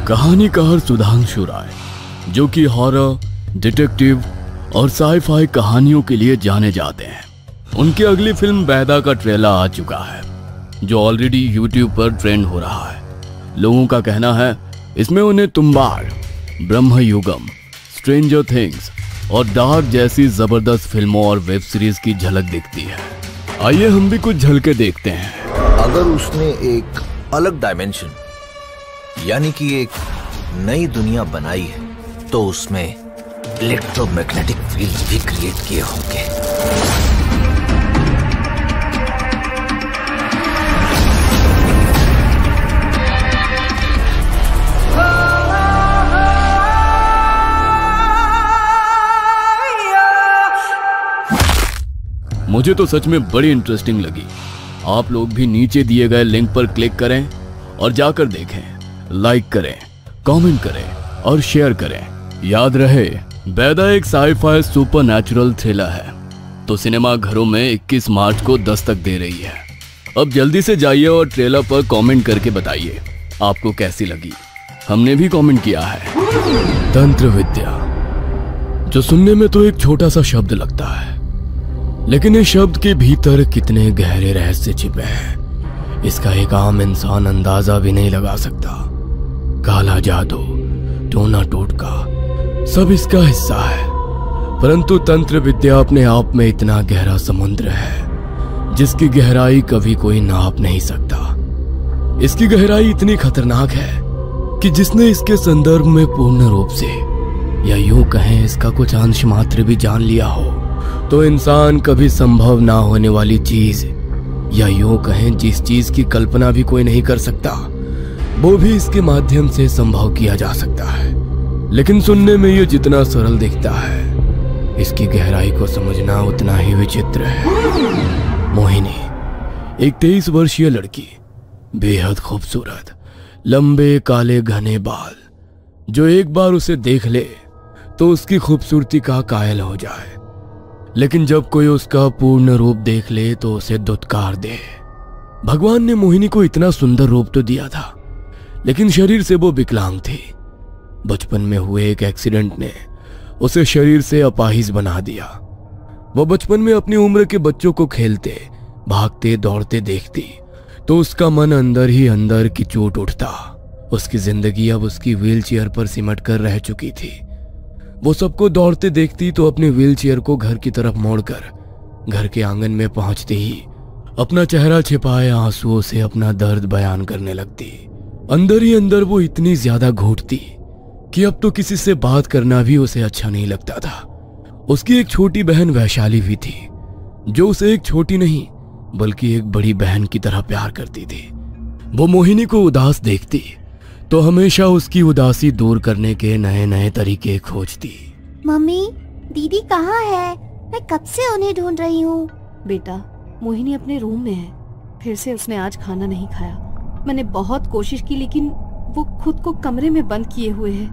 कहानीकार सुधांशु राय, जो कि हॉरर, डिटेक्टिव और साई-फाई कहानियों के लिए जाने जाते हैं, उनकी अगली फिल्म बैदा का ट्रेलर आ चुका है, जो ऑलरेडी यूट्यूब पर ट्रेंड हो रहा है। लोगों का कहना है इसमें उन्हें तुम्बाड़, ब्रह्मयुगम, स्ट्रेंजर थिंग्स और डार्क जैसी जबरदस्त फिल्मों और वेब सीरीज की झलक दिखती है। आइए हम भी कुछ झलके देखते हैं। अगर उसने एक अलग डायमेंशन यानी कि एक नई दुनिया बनाई है तो उसमें इलेक्ट्रोमैग्नेटिक फील्ड्स भी क्रिएट किए होंगे। मुझे तो सच में बड़ी इंटरेस्टिंग लगी। आप लोग भी नीचे दिए गए लिंक पर क्लिक करें और जाकर देखें, लाइक करें, कमेंट करें और शेयर करें। याद रहे, बैदा एक साई-फाई सुपरनैचुरल थ्रिलर है, तो सिनेमा घरों में 21 मार्च को दस्तक दे रही है। अब जल्दी से जाइए और ट्रेलर पर कमेंट करके बताइए आपको कैसी लगी। हमने भी कमेंट किया है। तंत्र विद्या, जो सुनने में तो एक छोटा सा शब्द लगता है, लेकिन इस शब्द के भीतर कितने गहरे रहस्य छिपे हैं, इसका एक आम इंसान अंदाजा भी नहीं लगा सकता। काला जादू, टोना टोटका, सब इसका हिस्सा है। परंतु तंत्र विद्या अपने आप में इतना गहरा समुद्र है जिसकी गहराई कभी कोई नाप नहीं सकता। इसकी गहराई इतनी खतरनाक है कि जिसने इसके संदर्भ में पूर्ण रूप से, या यूं कहें इसका कुछ अंश मात्र भी जान लिया हो, तो इंसान कभी संभव ना होने वाली चीज, या यूं कहें जिस चीज की कल्पना भी कोई नहीं कर सकता, वो भी इसके माध्यम से संभव किया जा सकता है। लेकिन सुनने में ये जितना सरल दिखता है, इसकी गहराई को समझना उतना ही विचित्र है। मोहिनी, एक 23 वर्षीय लड़की, बेहद खूबसूरत, लंबे काले घने बाल, जो एक बार उसे देख ले तो उसकी खूबसूरती का कायल हो जाए, लेकिन जब कोई उसका पूर्ण रूप देख ले तो उसे दुत्कार दे। भगवान ने मोहिनी को इतना सुंदर रूप तो दिया था, लेकिन शरीर से वो विकलांग थी। बचपन में हुए एक एक्सीडेंट ने उसे शरीर से अपाहिज बना दिया। वह बचपन में अपनी उम्र के बच्चों को खेलते, भागते, दौड़ते देखती तो उसका मन अंदर ही अंदर की चोट उठता। उसकी जिंदगी अब उसकी व्हीलचेयर पर सिमट कर रह चुकी थी। वो सबको दौड़ते देखती तो अपने व्हीलचेयर को घर की तरफ मोड़कर घर के आंगन में पहुंचते ही अपना चेहरा छिपाए आंसुओं से अपना दर्द बयान करने लगती। अंदर ही अंदर वो इतनी ज्यादा घोटती कि अब तो किसी से बात करना भी उसे अच्छा नहीं लगता था। उसकी एक छोटी बहन वैशाली भी थी, जो उसे एक छोटी नहीं बल्कि एक बड़ी बहन की तरह प्यार करती थी। वो मोहिनी को उदास देखती तो हमेशा उसकी उदासी दूर करने के नए नए तरीके खोजती। मम्मी, दीदी कहाँ है? मैं कब से उन्हें ढूंढ रही हूँ। बेटा, मोहिनी अपने रूम में है। फिर से उसने आज खाना नहीं खाया। मैंने बहुत कोशिश की, लेकिन वो खुद को कमरे में बंद किए हुए है,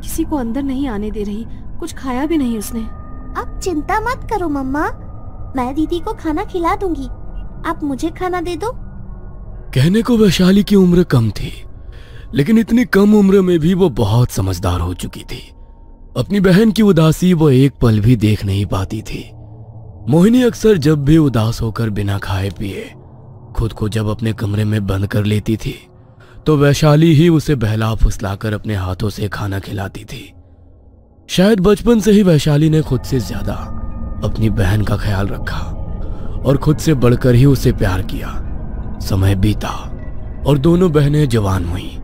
किसी को अंदर नहीं आने दे रही। कुछ खाया भी नहीं उसने। आप चिंता मत करो मम्मा, मैं दीदी को खाना खिला दूंगी। आप मुझे खाना दे दो। कहने को वैशाली की उम्र कम थी, लेकिन इतनी कम उम्र में भी वो बहुत समझदार हो चुकी थी। अपनी बहन की उदासी वो एक पल भी देख नहीं पाती थी। मोहिनी अक्सर जब भी उदास होकर बिना खाए पिए खुद को जब अपने कमरे में बंद कर लेती थी, तो वैशाली ही उसे बहला फुसलाकर अपने हाथों से खाना खिलाती थी। शायद बचपन से ही वैशाली ने खुद से ज्यादा अपनी बहन का ख्याल रखा और खुद से बढ़कर ही उसे प्यार किया। समय बीता और दोनों बहनें जवान हुईं,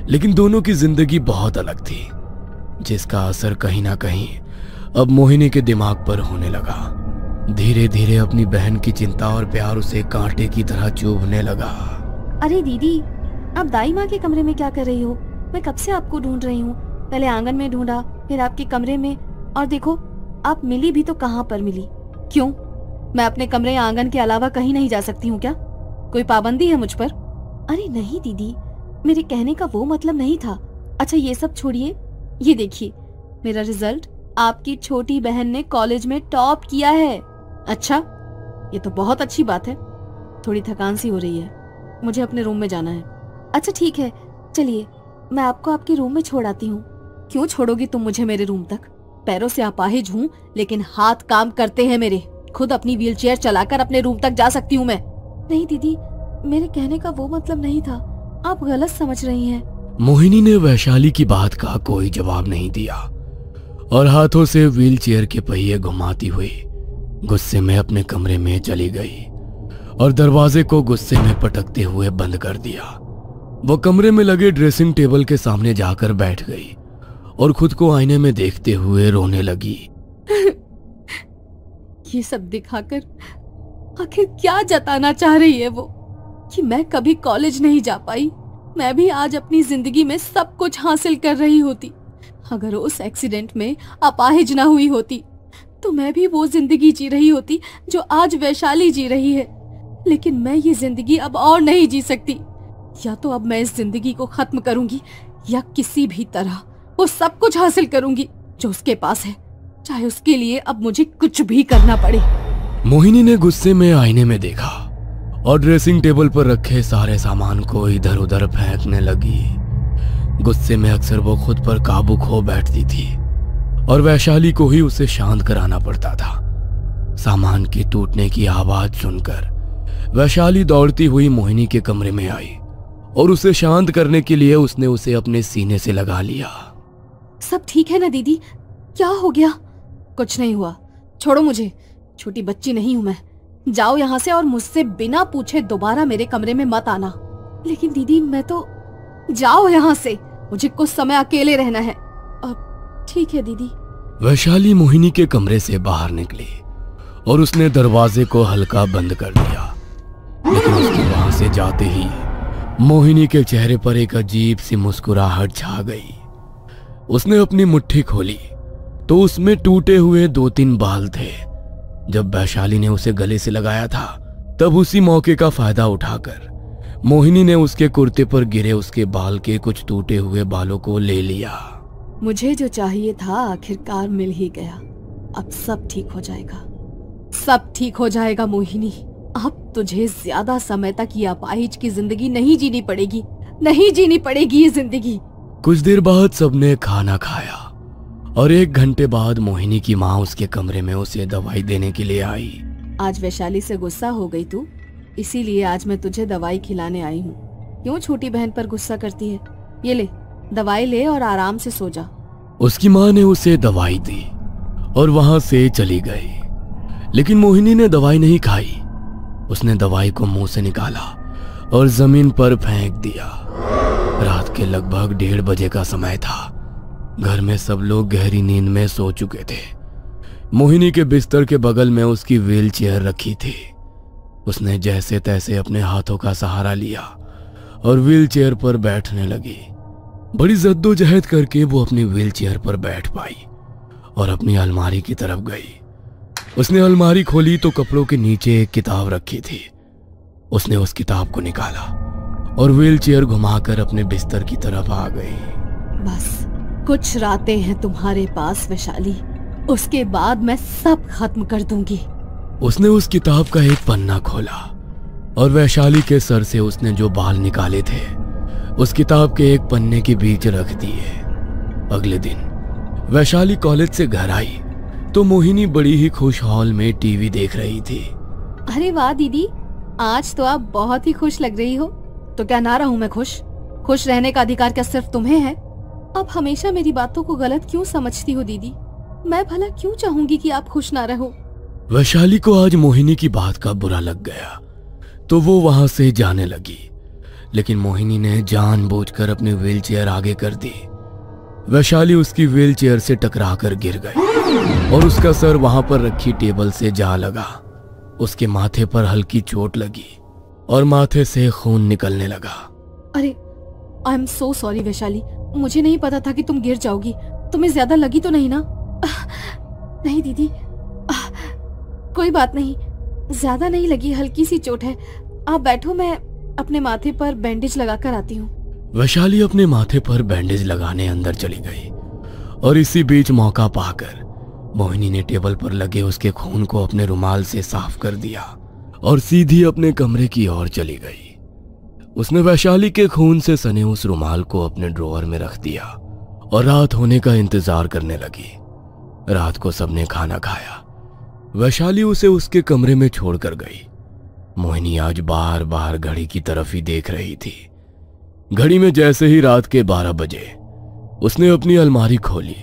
लेकिन दोनों की जिंदगी बहुत अलग थी, जिसका असर कहीं ना कहीं अब मोहिनी के दिमाग पर होने लगा। धीरे धीरे अपनी बहन की चिंता और प्यार उसे कांटे की तरह चुभने लगा। अरे दीदी, आप दाई माँ के कमरे में क्या कर रही हो? मैं कब से आपको ढूंढ रही हूँ। पहले आंगन में ढूंढा, फिर आपके कमरे में, और देखो आप मिली भी तो कहाँ पर मिली। क्यों, मैं अपने कमरे या आंगन के अलावा कहीं नहीं जा सकती हूँ क्या? कोई पाबंदी है मुझ पर? अरे नहीं दीदी, मेरे कहने का वो मतलब नहीं था। अच्छा ये सब छोड़िए, ये देखिए मेरा रिजल्ट। आपकी छोटी बहन ने कॉलेज में टॉप किया है। अच्छा, ये तो बहुत अच्छी बात है। थोड़ी थकान सी हो रही है, मुझे अपने रूम में जाना है। अच्छा ठीक है, चलिए मैं आपको आपके रूम में छोड़ आती हूँ। क्यों छोड़ोगी तुम मुझे मेरे रूम तक? पैरों से अपाहिज हूँ लेकिन हाथ काम करते हैं मेरे। खुद अपनी व्हीलचेयर चलाकर अपने रूम तक जा सकती हूँ मैं। नहीं दीदी, मेरे कहने का वो मतलब नहीं था, आप गलत समझ रही हैं। मोहिनी ने वैशाली की बात का कोई जवाब नहीं दिया और हाथों से व्हीलचेयर के पहिए घुमाती हुई गुस्से में अपने कमरे में चली गई और दरवाजे को गुस्से में पटकते हुए बंद कर दिया। वो कमरे में लगे ड्रेसिंग टेबल के सामने जाकर बैठ गई और खुद को आईने में देखते हुए रोने लगी। ये सब दिखाकर आखिर क्या जताना चाह रही है वो? कि मैं कभी कॉलेज नहीं जा पाई, मैं भी आज अपनी जिंदगी में सब कुछ हासिल कर रही होती। अगर उस एक्सीडेंट में अपाहिज ना हुई होती तो मैं भी वो जिंदगी जी रही होती जो आज वैशाली जी रही है। लेकिन मैं ये जिंदगी अब और नहीं जी सकती। या तो अब मैं इस जिंदगी को खत्म करूंगी या किसी भी तरह वो सब कुछ हासिल करूंगी जो उसके पास है, चाहे उसके लिए अब मुझे कुछ भी करना पड़े। मोहिनी ने गुस्से में आईने में देखा और ड्रेसिंग टेबल पर रखे सारे सामान को इधर उधर फेंकने लगी। गुस्से में अक्सर वो खुद पर काबू खो बैठती थी और वैशाली को ही उसे शांत कराना पड़ता था। सामान की टूटने की आवाज सुनकर वैशाली दौड़ती हुई मोहिनी के कमरे में आई और उसे शांत करने के लिए उसने उसे अपने सीने से लगा लिया। सब ठीक है ना दीदी? क्या हो गया? कुछ नहीं हुआ, छोड़ो मुझे, छोटी बच्ची नहीं हूं मैं। जाओ यहाँ से और मुझसे बिना पूछे दोबारा मेरे कमरे में मत आना। लेकिन दीदी मैं तो... जाओ यहाँ से, मुझे कुछ समय अकेले रहना है। अब ठीक है दीदी। वैशाली मोहिनी के कमरे से बाहर निकली और उसने दरवाजे को हल्का बंद कर दिया। लेकिन उसके वहां से जाते ही मोहिनी के चेहरे पर एक अजीब सी मुस्कुराहट छा गई। उसने अपनी मुट्ठी खोली तो उसमें टूटे हुए 2-3 बाल थे। जब वैशाली ने उसे गले से लगाया था तब उसी मौके का फायदा उठाकर मोहिनी ने उसके कुर्ते पर गिरे उसके बाल के कुछ टूटे हुए बालों को ले लिया। मुझे जो चाहिए था आखिरकार मिल ही गया। अब सब ठीक हो जाएगा, सब ठीक हो जाएगा मोहिनी। अब तुझे ज्यादा समय तक ये अपाहिज की जिंदगी नहीं जीनी पड़ेगी, नहीं जीनी पड़ेगी ये जिंदगी। कुछ देर बाद सबने खाना खाया और 1 घंटे बाद मोहिनी की माँ उसके कमरे में उसे दवाई देने के लिए आई। आज वैशाली से गुस्सा हो गई तू, इसीलिए आज मैं तुझे दवाई खिलाने आई हूँ। क्यों छोटी बहन पर गुस्सा करती है? ये ले, दवाई ले और आराम से सो जा। उसकी माँ ने उसे दवाई दी और वहां से चली गई। लेकिन मोहिनी ने दवाई नहीं खाई। उसने दवाई को मुंह से निकाला और जमीन पर फेंक दिया। रात के लगभग 1:30 बजे का समय था। घर में सब लोग गहरी नींद में सो चुके थे। मोहिनी के बिस्तर के बगल में उसकी व्हीलचेयर रखी थी। उसने जैसे तैसे अपने हाथों का सहारा लिया और व्हीलचेयर पर बैठने लगी। बड़ी जद्दोजहद करके वो अपनी व्हीलचेयर पर बैठ पाई और अपनी अलमारी की तरफ गई। उसने अलमारी खोली तो कपड़ों के नीचे एक किताब रखी थी। उसने उस किताब को निकाला और व्हीलचेयर घुमाकर अपने बिस्तर की तरफ आ गई। बस कुछ रातें हैं तुम्हारे पास वैशाली, उसके बाद मैं सब खत्म कर दूंगी। उसने उस किताब का एक पन्ना खोला और वैशाली के सर से उसने जो बाल निकाले थे उस किताब के एक पन्ने के बीच रख दिए। अगले दिन वैशाली कॉलेज से घर आई तो मोहिनी बड़ी ही खुश हॉल में टीवी देख रही थी। अरे वाह दीदी, आज तो आप बहुत ही खुश लग रही हो। तो क्या ना रहूं मैं खुश? खुश रहने का अधिकार क्या सिर्फ तुम्हें है? आप हमेशा मेरी बातों को गलत क्यों समझती हो दीदी? मैं भला क्यों चाहूंगी कि आप खुश ना रहो? वैशाली को आज मोहिनी की बात का बुरा लग गया तो वो वहां से जाने लगी। लेकिन मोहिनी ने जानबूझकर अपनी व्हीलचेयर आगे कर दी। वैशाली उसकी व्हीलचेयर से टकराकर गिर गई और उसका सर वहां पर रखी टेबल से जा लगा। उसके माथे पर हल्की चोट लगी और माथे से खून निकलने लगा। अरे I am so sorry Vaishali, मुझे नहीं पता था कि तुम गिर जाओगी। तुम्हें ज्यादा लगी तो नहीं ना? नहीं दीदी, कोई बात नहीं, ज्यादा नहीं लगी, हल्की सी चोट है। आप बैठो, मैं अपने माथे पर बैंडेज लगाकर आती हूँ। वैशाली अपने माथे पर बैंडेज लगाने अंदर चली गई और इसी बीच मौका पाकर मोहिनी ने टेबल पर लगे उसके खून को अपने रुमाल से साफ कर दिया और सीधी अपने कमरे की ओर चली गई। उसने वैशाली के खून से सने उस रुमाल को अपने ड्रॉअर में रख दिया और रात होने का इंतजार करने लगी। रात को सबने खाना खाया। वैशाली उसे उसके कमरे में छोड़कर गई। मोहिनी आज बार बार घड़ी की तरफ ही देख रही थी। घड़ी में जैसे ही रात के 12 बजे उसने अपनी अलमारी खोली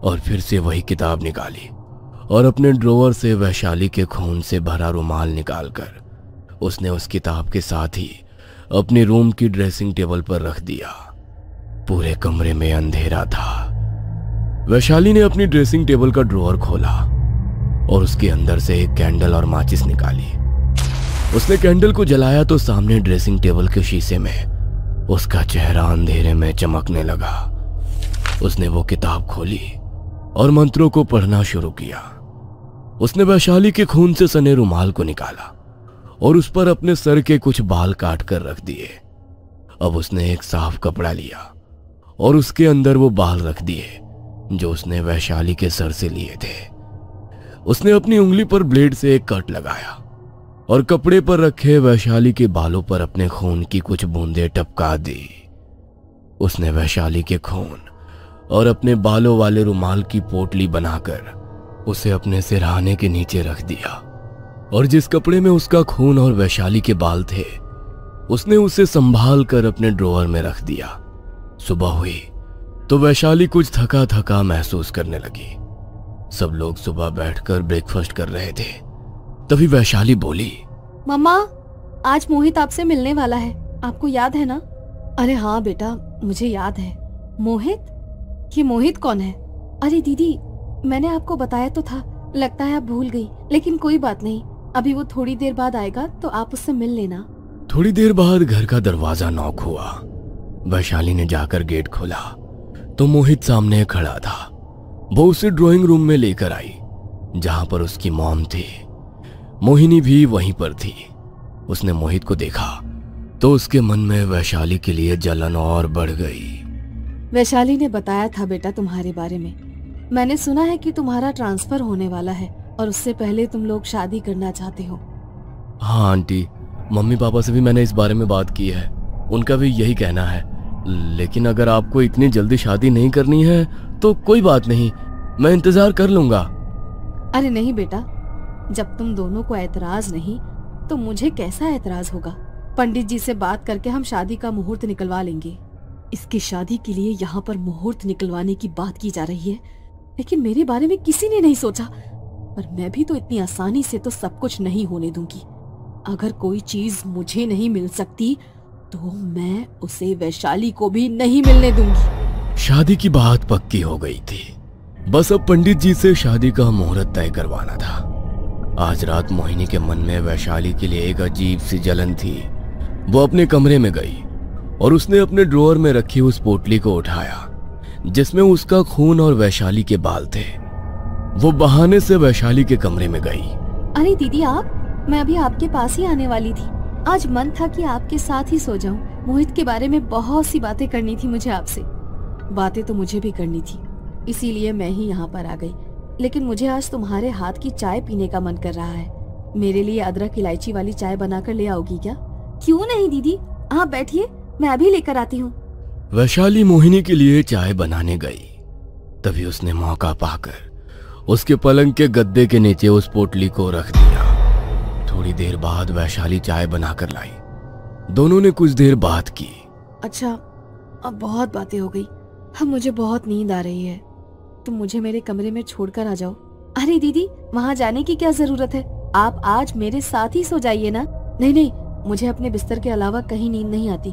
और फिर से वही किताब निकाली और अपने ड्रॉअर से वैशाली के खून से भरा रुमाल निकालकर उसने उस किताब के साथ ही अपने रूम की ड्रेसिंग टेबल पर रख दिया। पूरे कमरे में अंधेरा था। वैशाली ने अपनी ड्रेसिंग टेबल का ड्रॉअर खोला और उसके अंदर से एक कैंडल और माचिस निकाली। उसने कैंडल को जलाया तो सामने ड्रेसिंग टेबल के शीशे में उसका चेहरा अंधेरे में चमकने लगा। उसने वो किताब खोली और मंत्रों को पढ़ना शुरू किया। उसने वैशाली के खून से सने रुमाल को निकाला और उस पर अपने सर के कुछ बाल काट कर रख दिए। अब उसने एक साफ कपड़ा लिया और उसके अंदर वो बाल रख दिए जो उसने वैशाली के सर से लिए थे। उसने अपनी उंगली पर ब्लेड से एक कट लगाया और कपड़े पर रखे वैशाली के बालों पर अपने खून की कुछ बूंदें टपका दी। उसने वैशाली के खून और अपने बालों वाले रुमाल की पोटली बनाकर उसे अपने सिरहाने के नीचे रख दिया और जिस कपड़े में उसका खून और वैशाली के बाल थे उसने उसे संभाल कर अपने ड्रॉअर में रख दिया। सुबह हुई तो वैशाली कुछ थका थका महसूस करने लगी। सब लोग सुबह बैठकर ब्रेकफास्ट कर रहे थे। तभी वैशाली बोली, मम्मा, आज मोहित आपसे मिलने वाला है, आपको याद है ना? अरे हाँ बेटा, मुझे याद है। मोहित? ये मोहित कौन है? अरे दीदी, मैंने आपको बताया तो था, लगता है आप भूल गई, लेकिन कोई बात नहीं, अभी वो थोड़ी देर बाद आएगा तो आप उससे मिल लेना। थोड़ी देर बाद घर का दरवाजा नॉक हुआ। वैशाली ने जाकर गेट खोला तो मोहित सामने खड़ा था। वो उसे ड्राइंग रूम में लेकर आई जहां पर उसकी मॉम थी। मोहिनी भी वहीं पर थी। उसने मोहित को देखा तो उसके मन में वैशाली के लिए जलन और बढ़ गई। वैशाली ने बताया था बेटा तुम्हारे बारे में। मैंने सुना है कि तुम्हारा ट्रांसफर होने वाला है और उससे पहले तुम लोग शादी करना चाहते हो। हाँ आंटी, मम्मी पापा से भी मैंने इस बारे में बात की है, उनका भी यही कहना है। लेकिन अगर आपको इतनी जल्दी शादी नहीं करनी है तो कोई बात नहीं, मैं इंतजार कर लूंगा। अरे नहीं बेटा, जब तुम दोनों को ऐतराज नहीं तो मुझे कैसा ऐतराज होगा। पंडित जी से बात करके हम शादी का मुहूर्त निकलवा लेंगे। इसकी शादी के लिए यहाँ पर मुहूर्त निकलवाने की बात की जा रही है, लेकिन मेरे बारे में किसी ने नहीं सोचा। पर मैं भी तो इतनी आसानी से तो सब कुछ नहीं होने दूंगी। अगर कोई चीज मुझे नहीं मिल सकती तो मैं उसे वैशाली को भी नहीं मिलने दूंगी। शादी की बात पक्की हो गई थी, बस अब पंडित जी से शादी का मुहूर्त तय करवाना था। आज रात मोहिनी के मन में वैशाली के लिए एक अजीब सी जलन थी। वो अपने कमरे में गई और उसने अपने ड्रॉअर में रखी उस पोटली को उठाया जिसमें उसका खून और वैशाली के बाल थे। वो बहाने से वैशाली के कमरे में गई। अरे दीदी आप, मैं अभी आपके पास ही आने वाली थी। आज मन था कि आपके साथ ही सो जाऊं। मोहित के बारे में बहुत सी बातें करनी थी मुझे आपसे। बातें तो मुझे भी करनी थी, इसीलिए मैं ही यहाँ पर आ गई। लेकिन मुझे आज तुम्हारे हाथ की चाय पीने का मन कर रहा है। मेरे लिए अदरक इलायची वाली चाय बनाकर ले आओगी क्या? क्यों नहीं दीदी, आप बैठिए, मैं अभी लेकर आती हूँ। वैशाली मोहिनी के लिए चाय बनाने गई। तभी उसने मौका पाकर उसके पलंग के गद्दे के नीचे उस पोटली को रख दिया। थोड़ी देर बाद वैशाली चाय बनाकर लाई। दोनों ने कुछ देर बात की। अच्छा, अब बहुत बातें हो गई, अब मुझे बहुत नींद आ रही है। तुम मुझे मेरे कमरे में छोड़कर आ जाओ। अरे दीदी, वहाँ जाने की क्या जरूरत है, आप आज मेरे साथ ही सो जाइए ना। नहीं नहीं, मुझे अपने बिस्तर के अलावा कहीं नींद नहीं आती,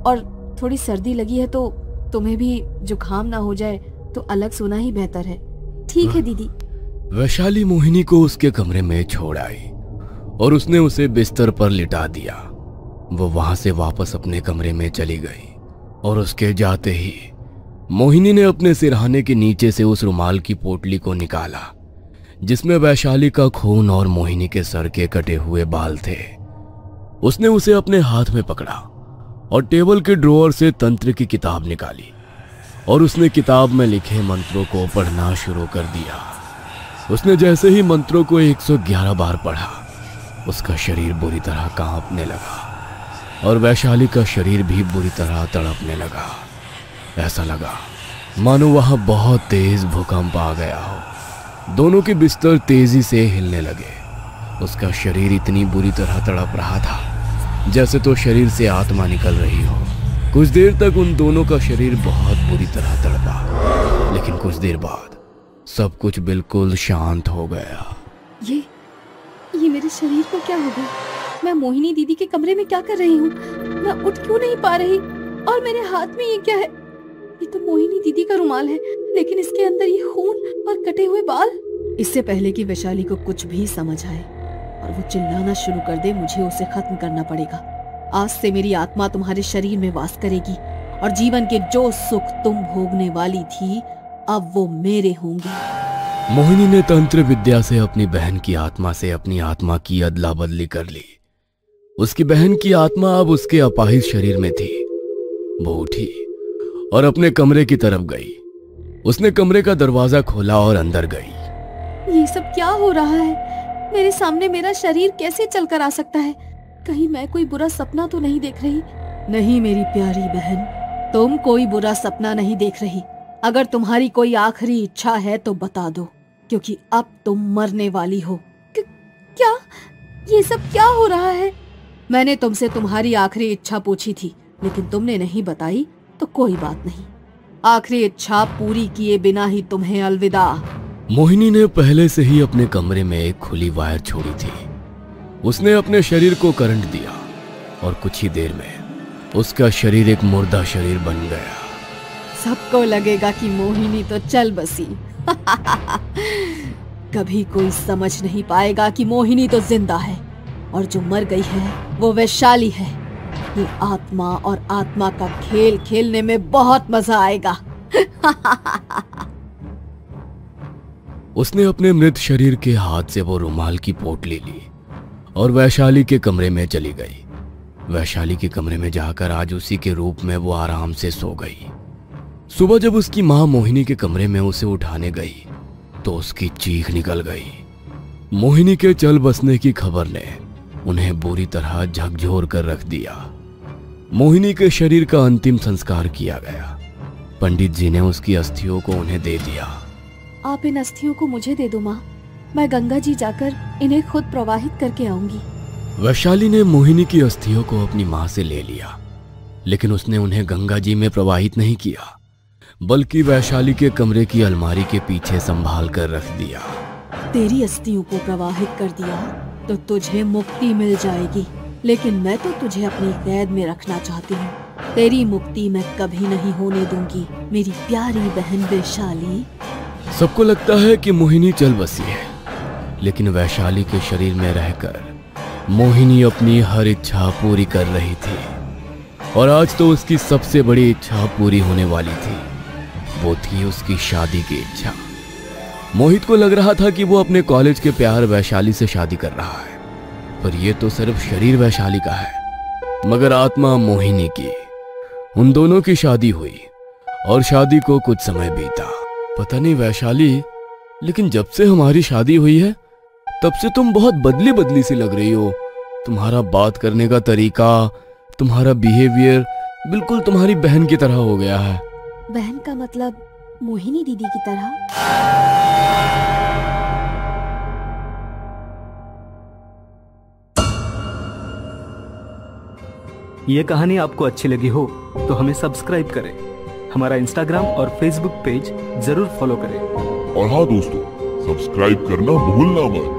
और थोड़ी सर्दी लगी है तो तुम्हें भी जुकाम ना हो जाए तो अलग सोना ही बेहतर है। ठीक है दीदी। वैशाली मोहिनी को उसके कमरे में छोड़ आई और उसने उसे बिस्तर पर लिटा दिया। वो वहां से वापस अपने कमरे में चली गई और उसके जाते ही मोहिनी ने अपने सिरहाने के नीचे से उस रुमाल की पोटली को निकाला जिसमें वैशाली का खून और मोहिनी के सर के कटे हुए बाल थे। उसने उसे अपने हाथ में पकड़ा और टेबल के ड्रॉअर से तंत्र की किताब निकाली और उसने किताब में लिखे मंत्रों को पढ़ना शुरू कर दिया। उसने जैसे ही मंत्रों को 111 बार पढ़ा, उसका शरीर बुरी तरह कांपने लगा। और वैशाली का शरीर भी बुरी तरह तड़पने लगा। ऐसा लगा मानो वहां बहुत तेज भूकंप आ गया हो। दोनों के बिस्तर तेजी से हिलने लगे। उसका शरीर इतनी बुरी तरह तड़प रहा था जैसे तो शरीर से आत्मा निकल रही हो। कुछ देर तक उन दोनों का शरीर बहुत बुरी तरह तड़पा, लेकिन कुछ देर बाद सब कुछ बिल्कुल शांत हो गया। ये मेरे शरीर को क्या हो गया? मैं मोहिनी दीदी के कमरे में क्या कर रही हूँ? मैं उठ क्यों नहीं पा रही? और मेरे हाथ में ये क्या है? ये तो मोहिनी दीदी का रुमाल है, लेकिन इसके अंदर ये खून और कटे हुए बाल। इससे पहले कि वैशाली को कुछ भी समझ आए और वो चिल्लाना शुरू कर दे, मुझे उसे खत्म करना पड़ेगा। आज से मेरी आत्मा तुम्हारे शरीर में वास करेगी और जीवन के जो सुख तुम भोगने वाली थी अब वो मेरे होंगे। मोहिनी ने तंत्र विद्या से अपनी बहन की आत्मा से अपनी आत्मा की अदला बदली कर ली। उसकी बहन की आत्मा अब उसके अपाहिज शरीर में थी। वो उठी और अपने कमरे की तरफ गई। उसने कमरे का दरवाजा खोला और अंदर गई। ये सब क्या हो रहा है? मेरे सामने मेरा शरीर कैसे चलकर आ सकता है? कहीं मैं कोई बुरा सपना तो नहीं देख रही? नहीं मेरी प्यारी बहन, तुम कोई बुरा सपना नहीं देख रही। अगर तुम्हारी कोई आखिरी इच्छा है तो बता दो, क्योंकि अब तुम मरने वाली हो। क्या? ये सब क्या हो रहा है? मैंने तुमसे तुम्हारी आखिरी इच्छा पूछी थी, लेकिन तुमने नहीं बताई, तो कोई बात नहीं। आखिरी इच्छा पूरी किए बिना ही तुम्हें अलविदा। मोहिनी ने पहले से ही अपने कमरे में एक खुली वायर छोड़ी थी। उसने अपने शरीर को करंट दिया और कुछ ही देर में उसका शरीर एक मुर्दा शरीर बन गया। सबको लगेगा कि मोहिनी तो चल बसी। कभी कोई समझ नहीं पाएगा कि मोहिनी तो जिंदा है और जो मर गई है वो वैशाली है। ये आत्मा और आत्मा का खेल खेलने में बहुत मजा आएगा। उसने अपने मृत शरीर के हाथ से वो रुमाल की पोटली ली और वैशाली के कमरे में चली गई। वैशाली के कमरे में जाकर आज उसी के रूप में वो आराम से सो गई। सुबह जब उसकी मां मोहिनी के कमरे में उसे उठाने गई तो उसकी चीख निकल गई। मोहिनी के चल बसने की खबर ने उन्हें बुरी तरह झकझोर कर रख दिया। मोहिनी के शरीर का अंतिम संस्कार किया गया। पंडित जी ने उसकी अस्थियों को उन्हें दे दिया। आप इन अस्थियों को मुझे दे दो माँ, मैं गंगा जी जाकर इन्हें खुद प्रवाहित करके आऊंगी। वैशाली ने मोहिनी की अस्थियों को अपनी मां से ले लिया, लेकिन उसने उन्हें गंगा जी में प्रवाहित नहीं किया, बल्कि वैशाली के कमरे की अलमारी के पीछे संभाल कर रख दिया। तेरी अस्थियों को प्रवाहित कर दिया तो तुझे मुक्ति मिल जाएगी, लेकिन मैं तो तुझे अपनी कैद में रखना चाहती हूँ। तेरी मुक्ति मैं कभी नहीं होने दूंगी, मेरी प्यारी बहन वैशाली। सबको लगता है कि मोहिनी चल बसी है, लेकिन वैशाली के शरीर में रहकर मोहिनी अपनी हर इच्छा पूरी कर रही थी। और आज तो उसकी सबसे बड़ी इच्छा पूरी होने वाली थी। वो थी उसकी शादी की इच्छा। मोहित को लग रहा था कि वो अपने कॉलेज के प्यार वैशाली से शादी कर रहा है, पर यह तो सिर्फ शरीर वैशाली का है, मगर आत्मा मोहिनी की। उन दोनों की शादी हुई और शादी को कुछ समय बीता। पता नहीं वैशाली, लेकिन जब से हमारी शादी हुई है तब से तुम बहुत बदली बदली सी लग रही हो। तुम्हारा बात करने का तरीका, तुम्हारा बिहेवियर बिल्कुल तुम्हारी बहन की तरह हो गया है। बहन का मतलब मोहिनी दीदी की तरह? ये कहानी आपको अच्छी लगी हो तो हमें सब्सक्राइब करें, हमारा इंस्टाग्राम और फेसबुक पेज जरूर फॉलो करें। और हाँ दोस्तों, सब्सक्राइब करना भूलना मत।